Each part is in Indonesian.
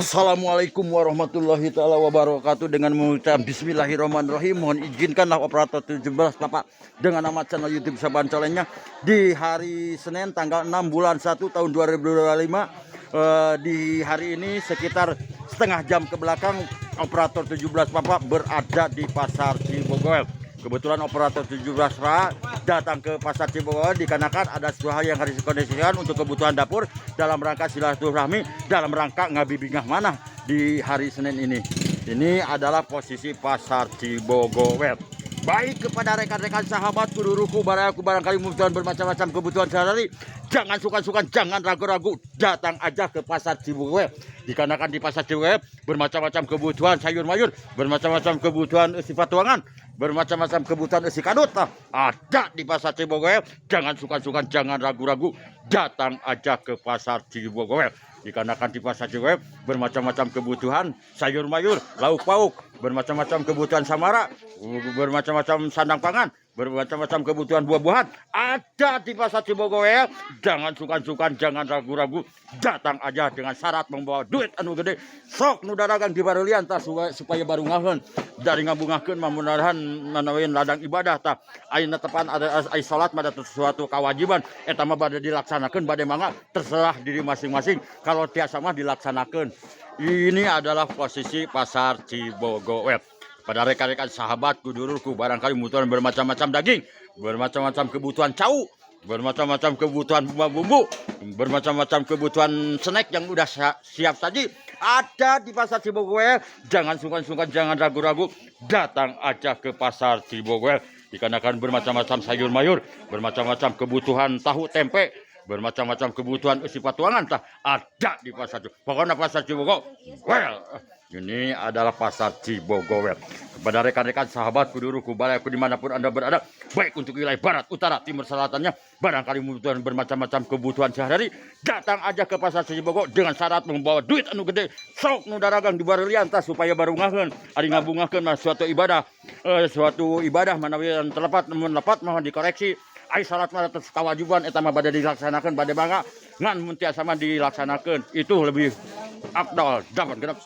Assalamualaikum warahmatullahi taala wabarakatuh. Dengan mengucap bismillahirrahmanirrahim, mohon izinkanlah operator 17 Bapak dengan nama channel YouTube Saban Colennya di hari Senin tanggal 6 bulan 1 tahun 2025. Di hari ini sekitar setengah jam ke belakang operator 17 Bapak berada di Pasar Cibogol. Kebetulan operator 17 Pak datang ke Pasar Cibogol dikarenakan ada sebuah hal yang harus dikondisikan untuk kebutuhan dapur dalam rangka silaturahmi, dalam rangka ngabibingah mana di hari Senin ini. Ini adalah posisi Pasar Cibogol. Baik kepada rekan-rekan sahabat kuduruku barangkali membutuhkan bermacam-macam kebutuhan sehari-hari, jangan sukan-sukan, jangan ragu-ragu, datang aja ke Pasar Cibogol. Dikarenakan di Pasar Cibogol bermacam-macam kebutuhan sayur mayur, bermacam-macam kebutuhan sifat tuangan, bermacam-macam kebutuhan isi kadut ada di Pasar Cibogol. Jangan sukan-sukan, jangan ragu-ragu, datang aja ke Pasar Cibogol. Dikarenakan di Pasar Cibogol bermacam-macam kebutuhan sayur mayur, lauk pauk, bermacam-macam kebutuhan samara, bermacam-macam sandang pangan, bermacam-macam kebutuhan buah-buahan ada di Pasar Cibogol. Jangan sukan-sukan, jangan ragu-ragu, datang aja dengan syarat membawa duit anu gede. Sok nu daragang di barulian tah supaya baru ngaheun dari ngabungakeun mamunahan manaweun ladang ibadah tah ayeuna tepan ada ai salat pada sesuatu kewajiban eta mah bade dilaksanakeun bade mangga terserah diri masing-masing, kalau tiasa mah dilaksanakeun. Ini adalah posisi Pasar Cibogol. Pada rekan-rekan sahabat kudurku barangkali membutuhkan bermacam-macam daging, bermacam-macam kebutuhan cau, bermacam-macam kebutuhan bumbu, bermacam-macam kebutuhan snack yang udah siap saji ada di Pasar Cibogol. Jangan sungkan-sungkan, jangan ragu-ragu, datang aja ke Pasar Cibogol. Dikarenakan bermacam-macam sayur mayur, bermacam-macam kebutuhan tahu tempe, bermacam-macam kebutuhan sifat tuangan tah ada di Pasar Cibogol. Pokoknya Pasar Cibogol, ini adalah Pasar Cibogol. Kepada rekan-rekan sahabat kuduruku balaku dimanapun Anda berada, baik untuk wilayah barat, utara, timur, selatannya, barangkali membutuhkan bermacam-macam kebutuhan sehari-hari, datang aja ke Pasar Cibogol dengan syarat membawa duit anu gede. Sok nu daragang di barulian tah supaya baru ngaheun ari ngabungakeun suatu ibadah manawi yang terlepat namun lepat mohon dikoreksi. Ai salat mah atas kewajiban eta mah bade dilaksanakeun bade bangga ngan mun tiasa mah dilaksanakeun itu lebih afdal dapat genep.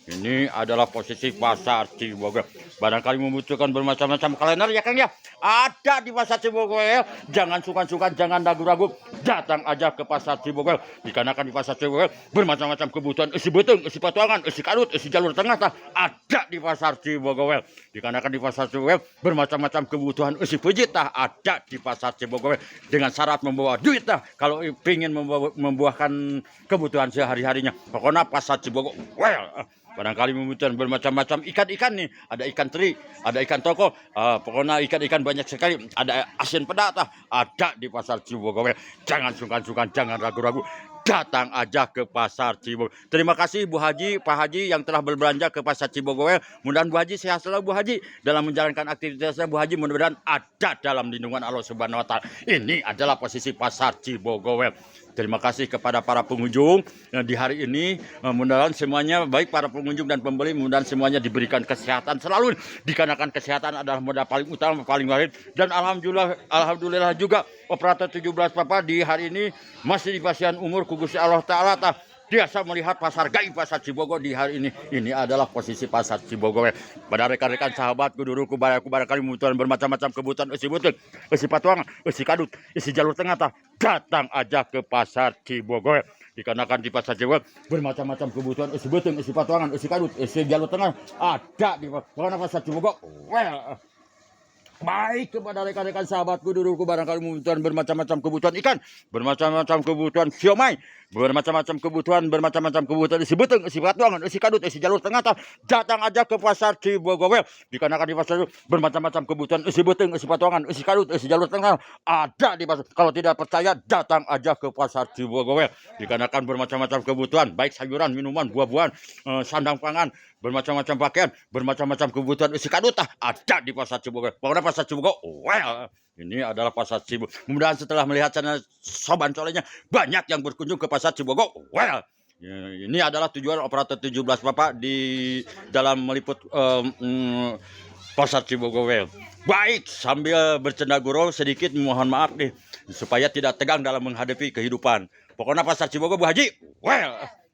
Ini adalah posisi Pasar Cibogol. Barangkali membutuhkan bermacam-macam kalender ya Kang ya. Ada di Pasar Cibogol. Jangan sukan-sukan, jangan ragu-ragu, datang aja ke Pasar Cibogol. Dikarenakan di Pasar Cibogol bermacam-macam kebutuhan isi beteng, isi patuangan, isi kadut, isi jalur tengah tah ada di Pasar Cibogol. Dikarenakan di Pasar Cibogol bermacam-macam kebutuhan isi pejit tah ada di Pasar Cibogol dengan syarat membawa duit tah kalau ingin membuahkan kebutuhan sehari-harinya. Pokoknya Pasar Cibogol. Barangkali membutuhkan bermacam-macam ikan-ikan nih, ada ikan teri, ada ikan toko, pokoknya ikan-ikan banyak sekali, ada asin pedak ada di Pasar Cibogol. Jangan sungkan-sungkan, jangan ragu-ragu, datang aja ke Pasar Cibogol. Terima kasih Bu Haji, Pak Haji yang telah berbelanja ke Pasar Cibogol. Mudah-mudahan Bu Haji sehat selalu Bu Haji dalam menjalankan aktivitasnya. Bu Haji mudah-mudahan ada dalam lindungan Allah Subhanahu wa taala. Ini adalah posisi Pasar Cibogol. Terima kasih kepada para pengunjung di hari ini. Mudah-mudahan semuanya baik para pengunjung dan pembeli, mudah-mudahan semuanya diberikan kesehatan selalu. Dikarenakan kesehatan adalah modal paling utama, paling wajib. Dan alhamdulillah juga operator 17 Papa di hari ini masih dibasihan umur kugusi Allah Ta'ala biasa melihat pasar gaib Pasar Cibogol di hari ini. Ini adalah posisi Pasar Cibogol. Pada rekan-rekan sahabat kuduruku barangkali membutuhkan bermacam-macam kebutuhan isi butut, isi patuangan, isi kadut, isi jalur tengah datang aja ke Pasar Cibogol. Dikarenakan di Pasar Cibogol bermacam-macam kebutuhan isi butut, isi patuangan, isi kadut, isi jalur tengah ada di Pasar Cibogol. Baik kepada rekan-rekan sahabatku duduku barangkali membutuhkan bermacam-macam kebutuhan ikan, bermacam-macam kebutuhan siomay, bermacam-macam kebutuhan isi beteng, isi patuangan, isi kadut, isi jalur tengah datang aja ke Pasar Cibogol. Dikarenakan di pasar bermacam-macam kebutuhan isi beteng, isi patuangan, isi kadut, isi jalur tengah ada di pasar. Kalau tidak percaya datang aja ke Pasar Cibogol. Dikarenakan bermacam-macam kebutuhan baik sayuran, minuman, buah-buahan, sandang pangan, bermacam-macam pakaian, bermacam-macam kebutuhan isi kadut ada di Pasar Cibogol. Pokoknya Pasar Cibogol, ini adalah Pasar Cibogol. Mudah-mudahan setelah melihat channel Soban Colenya banyak yang berkunjung ke Pasar Cibogol. Ini adalah tujuan operator 17 Bapak di dalam meliput Pasar Cibogol. Baik, sambil bercanda gurau sedikit mohon maaf nih supaya tidak tegang dalam menghadapi kehidupan. Pokoknya Pasar Cibogol Bu Haji,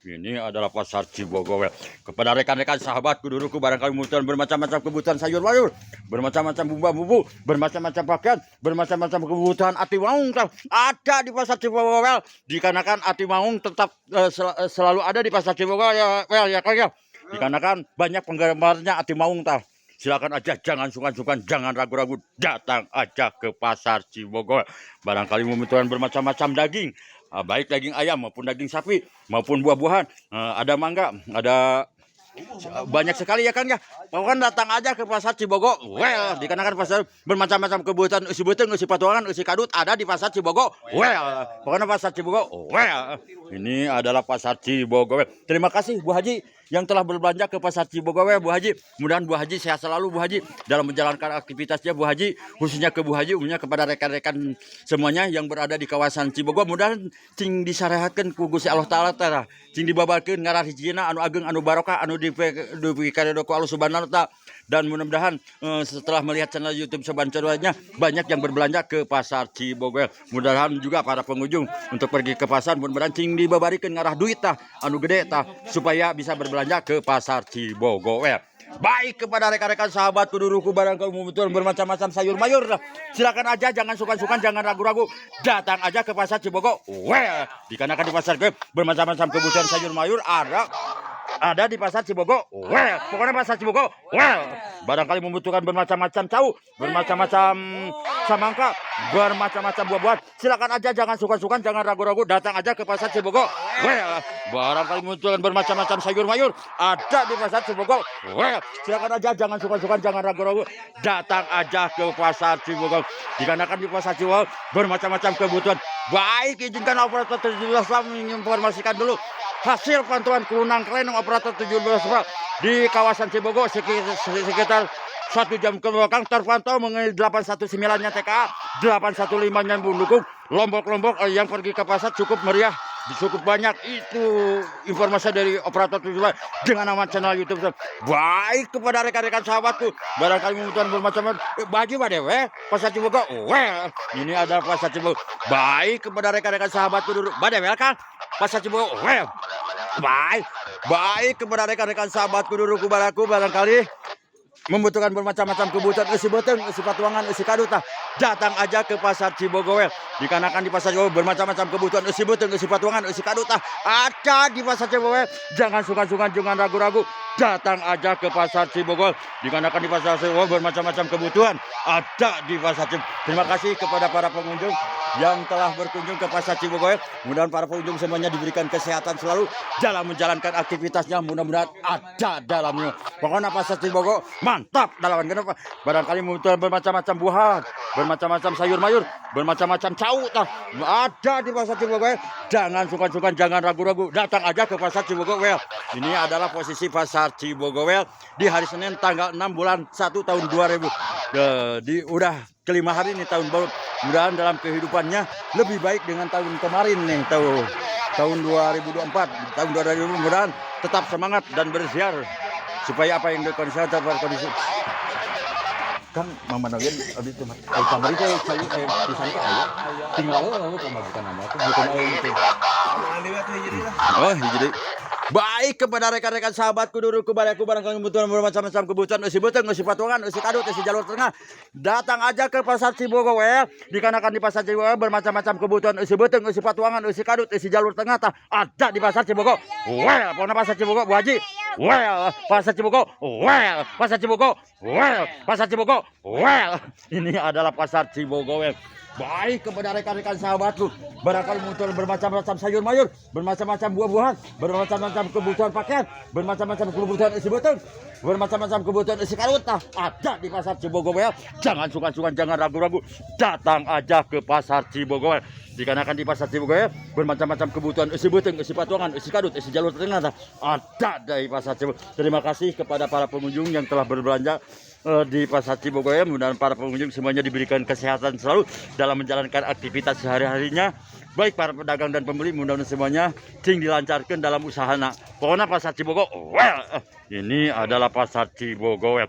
Ini adalah pasar Cibogowel. Kepada rekan-rekan sahabatku, duduku barangkali membutuhkan bermacam-macam kebutuhan sayur mayur, bermacam-macam bumbu-bumbu, bermacam-macam pakaian, bermacam-macam kebutuhan ati maung ada di pasar Cibogowel. Dikarenakan ati maung tetap selalu ada di pasar Cibogowel ya Kang ya. Dikarenakan banyak penggemarnya ati maung Silakan aja, jangan sungkan-sungkan, jangan ragu-ragu, datang aja ke pasar Cibogowel. Barangkali membutuhkan bermacam-macam daging, baik daging ayam maupun daging sapi maupun buah-buahan, ada mangga, ada banyak sekali ya Kang ya. Pokoknya datang aja ke pasar Cibogowel. Dikarenakan pasar bermacam-macam kebutuhan usi beteng, usi patuangan, usi kadut ada di pasar Cibogowel. Pokoknya pasar Cibogowel. Ini adalah pasar Cibogowel. Terima kasih Bu Haji yang telah berbelanja ke pasar Cibogowel, Bu Haji. Mudah-mudahan Bu Haji sehat selalu, Bu Haji, dalam menjalankan aktivitasnya, Bu Haji. Khususnya ke Bu Haji, umumnya kepada rekan-rekan semuanya yang berada di kawasan Cibogowel. Mudah-mudahan cing disarehatkeun ku Gusti Allah Ta'ala tara. Cing dibabarkeun ngaran hijina anu ageng, anu barokah, anu dipikaredo ku Allah Subhanahu wa Ta'ala. Dan mudah-mudahan setelah melihat channel YouTube Sabancolenya, banyak yang berbelanja ke pasar Cibogowel. Mudah-mudahan juga para pengunjung untuk pergi ke pasar, mudah-mudahan cing dibabarikeun ngarah duit anu gede supaya bisa berbelanja ke pasar Cibogowel. Baik, kepada rekan-rekan sahabatku, duduku barangkali membutuhkan bermacam-macam sayur mayur, silakan aja, jangan sungkan-sungkan, jangan ragu-ragu, datang aja ke pasar Cibogowel. Dikarenakan di pasar bermacam-macam kebutuhan sayur mayur ada di pasar Cibogowel. Pokoknya pasar Cibogowel. Barangkali membutuhkan bermacam-macam cau, bermacam-macam samangka, bermacam-macam buah-buahan, silakan aja, jangan sungkan-sungkan, jangan ragu-ragu, datang aja ke pasar Cibogowel. Barangkali membutuhkan bermacam-macam sayur mayur ada di pasar Cibogowel. Silakan aja, jangan sungkan-sungkan, jangan ragu-ragu, datang aja ke pasar Cibogowel. Dikarenakan di pasar Cibogowel bermacam-macam kebutuhan. Baik, izinkan operator 17 menginformasikan dulu hasil pantauan kulunang kelenong operator 17 di kawasan Cibogowel sekitar 1 jam ke belakang terpantau mengenai 819-nya TKA, 815-nya mendukung. Lombok-lombok yang pergi ke pasar cukup meriah, cukup banyak. Itu informasi dari operator 17 dengan nama channel YouTube. Baik, kepada rekan-rekan sahabatku, barangkali membutuhkan bermacam-macam baju badewe pasar Cibogowel. Ini ada pasar Cibogowel. Baik, kepada rekan-rekan sahabatku dulu badewe kan pasar Cibogowel. Baik, kepada rekan-rekan sahabatku dulu kubaraku, barangkali membutuhkan bermacam-macam kebutuhan usi beteng, usi patuangan, usi kadut, datang aja ke pasar Cibogowel. Dikarenakan di pasar Cibogowel bermacam-macam kebutuhan usi beteng, usi patuangan, usi kadut ada di pasar Cibogowel. Jangan sungkan-sungkan, jangan ragu-ragu, datang aja ke pasar Cibogowel. Dikarenakan di pasar Cibogowel bermacam-macam kebutuhan ada di pasar Cibogowel. Terima kasih kepada para pengunjung yang telah berkunjung ke pasar Cibogowel. Mudah-mudahan para pengunjung semuanya diberikan kesehatan selalu dalam menjalankan aktivitasnya. Mudah-mudahan ada dalamnya. Pokoknya pasar Cibogowel mantap dalam kenapa? Barangkali membutuhkan bermacam-macam buah, bermacam-macam sayur mayur, bermacam-macam cau ada di pasar Cibogowel. Jangan sungkan-sungkan, jangan ragu-ragu, datang aja ke pasar Cibogowel. Ini adalah posisi pasar Cibogowel di hari Senin tanggal 6 bulan 1 tahun 2000. Udah kelima hari nih tahun baru. Mudah-mudahan dalam kehidupannya lebih baik dengan tahun kemarin nih, tahun 2024. Tahun 2020 mudah-mudahan tetap semangat dan bersiar supaya apa yang dikondisi terkondisi. Kan mama nangin abis itu kamar itu saya di sana ayo tinggal pembagikan nama aku bukan ayo itu. Oh, jadi baik, kepada rekan-rekan sahabatku dulu kubaraku, barangkali membutuhkan bermacam-macam kebutuhan usi beteng, usi patuangan, usi kadut, usi jalur tengah, datang aja ke pasar Cibogowel. Dikarenakan di pasar Cibogowel bermacam-macam kebutuhan usi beteng, usi patuangan, usi kadut, usi jalur tengah ada di pasar Cibogowel. Pokoknya pasar Cibogowel Bu Haji. Pasar Cibogowel. Pasar Cibogowel. Pasar Cibogowel. Ini adalah pasar Cibogowel. Baik, kepada rekan-rekan sahabatku, barangkali membutuhkan bermacam-macam sayur mayur, bermacam-macam buah-buahan, bermacam-macam kebutuhan pakaian, bermacam-macam kebutuhan isi beteng, bermacam-macam kebutuhan isi karut ada di pasar Cibogowel. Jangan sungkan-sungkan, jangan ragu-ragu, datang aja ke pasar Cibogowel. Dikarenakan di pasar Cibogowel bermacam-macam kebutuhan isi beteng, isi patuangan, isi kadut, isi jalur tengah ada di pasar Cibogowel. Terima kasih kepada para pengunjung yang telah berbelanja di pasar Cibogowel. Mudah-mudahan para pengunjung semuanya diberikan kesehatan selalu dalam menjalankan aktivitas sehari-harinya. Baik para pedagang dan pembeli, mudah-mudahan semuanya cing dilancarkan dalam usahana. Pokoknya pasar Cibogowel. Ini adalah pasar Cibogowel.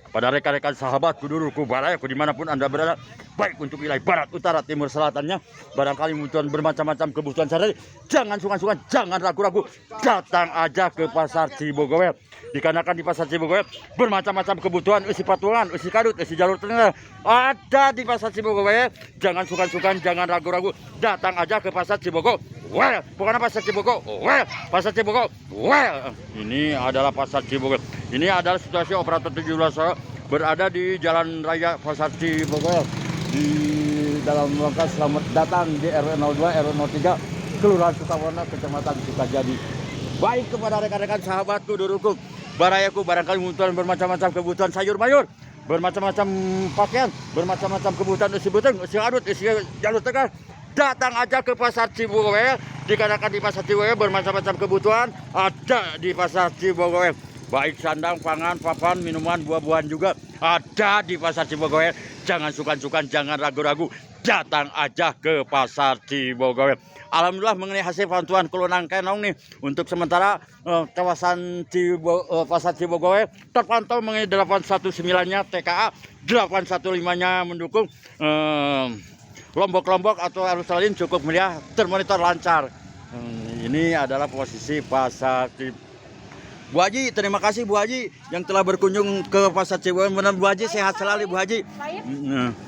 Pada rekan-rekan sahabatku dulu, kubalai, dimanapun Anda berada, baik untuk wilayah barat, utara, timur, selatannya. Barangkali membutuhkan bermacam-macam kebutuhan sehari-hari, jangan sungkan-sungkan, jangan ragu-ragu, datang aja ke pasar Cibogowel. Dikarenakan di pasar Cibogowel bermacam-macam kebutuhan, isi patungan, isi kadut, isi jalur tengah ada di pasar Cibogowel. Jangan sungkan-sungkan, jangan ragu-ragu, datang aja ke pasar Cibogowel. Bukan pasar Cibogowel, pasar Cibogowel. Ini adalah pasar Cibogowel. Ini adalah situasi operator 17 berada di Jalan Raya Pasar Cibogowel. Di dalam rangka selamat datang di RW 02 RW 03 Kelurahan Sukawarna, Kecamatan Sukajadi. Baik kepada rekan-rekan sahabatku, dulurku, barayaku, barangkali membutuhkan bermacam-macam kebutuhan sayur mayur, bermacam-macam pakaian, bermacam-macam kebutuhan isi beteng, isi adut, isi jalur tengah, datang aja ke pasar Cibogowel. Dikarenakan di pasar Cibogowel bermacam-macam kebutuhan ada di pasar Cibogowel. Baik sandang, pangan, papan, minuman, buah-buahan juga ada di pasar Cibogowel. Jangan sungkan-sungkan, jangan ragu-ragu, datang aja ke pasar Cibogowel. Alhamdulillah mengenai hasil pantauan Kelunang Kenong nih, untuk sementara kawasan pasar Cibogowel terpantau mengenai 819-nya TKA, 815-nya mendukung, kelompok-kelompok atau arus lain cukup meriah, termonitor lancar. Ini adalah posisi pasar Cibogowel. Bu Haji, terima kasih Bu Haji yang telah berkunjung ke pasar Cibogowel. Mudah-mudahan Bu Haji sehat selalu Bu Haji.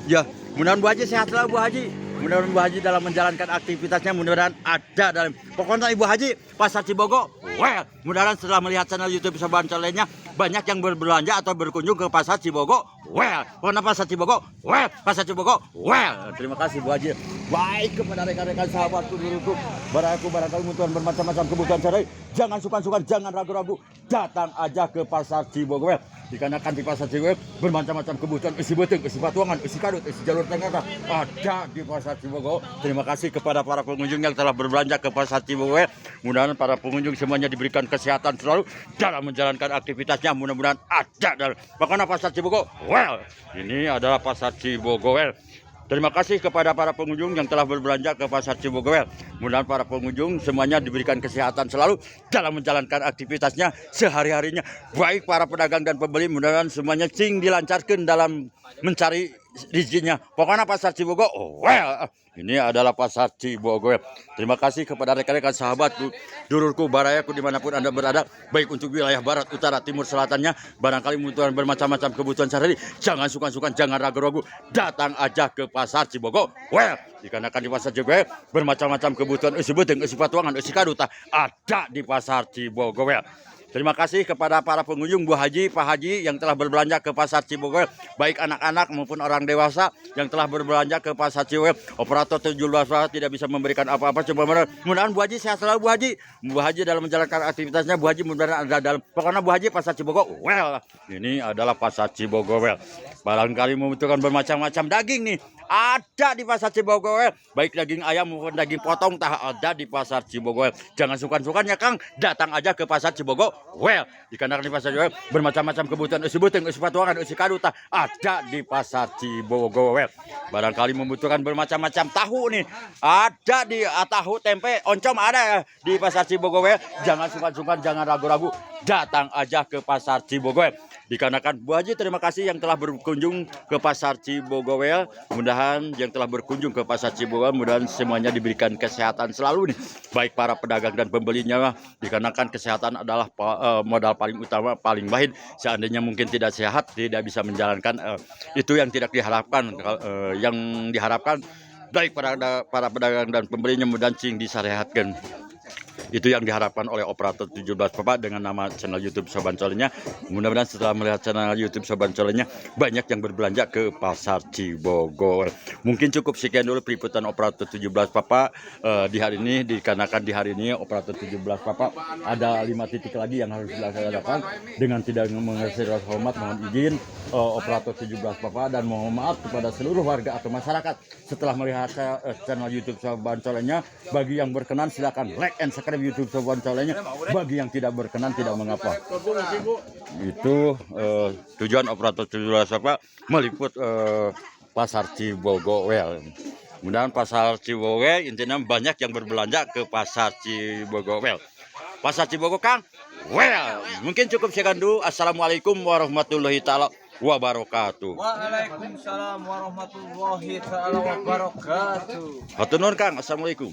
Ya, mudah-mudahan Bu Haji sehat selalu Bu Haji. Mudah-mudahan Bu Haji dalam menjalankan aktivitasnya, mudah-mudahan ada dalam. Pokoknya Ibu Haji pasar Cibogowel. Mudah-mudahan setelah melihat channel YouTube Soban Colenya banyak yang berbelanja atau berkunjung ke pasar Cibogowel. Pokoknya pasar Cibogowel, pasar Cibogowel. Terima kasih Bu Haji. Baik kepada rekan-rekan sahabatku, dulurku, barangkali membutuhkan bermacam-macam kebutuhan sehari-hari, jangan sungkan-sungkan, jangan ragu-ragu, datang aja ke pasar Cibogowel. Dikarenakan di pasar Cibogowel bermacam-macam kebutuhan, isi beteng, isi patungan, isi kadut, isi jalur tengah ada di pasar Cibogowel. Terima kasih kepada para pengunjung yang telah berbelanja ke pasar Cibogowel. Mudah-mudahan para pengunjung semuanya diberikan kesehatan selalu dalam menjalankan aktivitasnya. Mudah-mudahan ada dalam. Makanya pasar Cibogowel. Ini adalah pasar Cibogowel. Terima kasih kepada para pengunjung yang telah berbelanja ke pasar Cibogowel. Mudah-mudahan para pengunjung semuanya diberikan kesehatan selalu dalam menjalankan aktivitasnya sehari-harinya. Baik para pedagang dan pembeli, mudah-mudahan semuanya dilancarkan dalam mencari rezekinya. Pokoknya pasar Cibogowel. Ini adalah pasar Cibogowel. Terima kasih kepada rekan-rekan sahabatku, dulurku, barayaku dimanapun Anda berada, baik untuk wilayah barat, utara, timur, selatannya. Barangkali membutuhkan bermacam-macam kebutuhan sehari-hari, jangan sungkan-sungkan, jangan ragu-ragu, datang aja ke pasar Cibogowel. Dikarenakan di pasar Cibogowel bermacam-macam kebutuhan, isi beteng, isi patungan, isi kadut ada di pasar Cibogowel. Terima kasih kepada para pengunjung, Bu Haji, Pak Haji yang telah berbelanja ke pasar Cibogowel, baik anak-anak maupun orang dewasa yang telah berbelanja ke pasar Cibogowel. Operator 17 tidak bisa memberikan apa-apa, coba mudah-mudahan Bu Haji sehat selalu Bu Haji. Bu Haji dalam menjalankan aktivitasnya, Bu Haji mudah-mudahan ada dalam. Pokoknya Bu Haji pasar Cibogowel. Ini adalah pasar Cibogowel. Barangkali membutuhkan bermacam-macam daging nih, ada di pasar Cibogowel, baik daging ayam maupun daging potong ada di pasar Cibogowel. Jangan sungkan-sungkan ya Kang, datang aja ke pasar Cibogowel. Dikarenakan di pasar Cibogowel bermacam-macam kebutuhan, isi beteng, isi patungan, isi kadut ada di pasar Cibogowel. Barangkali membutuhkan bermacam-macam tahu nih, ada di tahu, tempe, oncom ada di pasar Cibogowel. Jangan sungkan-sungkan, jangan ragu-ragu, datang aja ke pasar Cibogowel. Dikarenakan Bu Haji, terima kasih yang telah berkunjung ke pasar Cibogowel. Mudah-mudahan yang telah berkunjung ke pasar Cibogowel, mudah-mudahan semuanya diberikan kesehatan selalu nih, baik para pedagang dan pembelinya. Dikarenakan kesehatan adalah modal paling utama, paling baik. Seandainya mungkin tidak sehat, tidak bisa menjalankan, itu yang tidak diharapkan. Yang diharapkan baik para pedagang dan pembelinya mudah-mudahan disehatkan. Itu yang diharapkan oleh operator 17 Bapak dengan nama channel YouTube Soban Colenya. Mudah-mudahan setelah melihat channel YouTube Soban Colenya banyak yang berbelanja ke pasar Cibogowel. Mungkin cukup sekian dulu peliputan operator 17 Bapak di hari ini. Dikarenakan di hari ini operator 17 Bapak ada 5 titik lagi yang harus dilaksanakan. Dengan tidak mengasih rasa hormat, mohon izin operator 17 Bapak dan mohon maaf kepada seluruh warga atau masyarakat setelah melihat channel YouTube Soban Colenya. Bagi yang berkenan silakan like and subscribe YouTube Soban Colenya. Bagi yang tidak berkenan tidak mengapa. Itu tujuan operator 17 Bapak meliput pasar Cibogowel. Mudah-mudahan pasar Cibogowel intinya banyak yang berbelanja ke pasar Cibogowel. Pasar Cibogowel Kang. Mungkin cukup sekian dulu. Assalamualaikum warahmatullahi taala wabarakatuh. Waalaikumsalam warahmatullahi taala wabarakatuh. Hatur nuhun Kang. Assalamualaikum.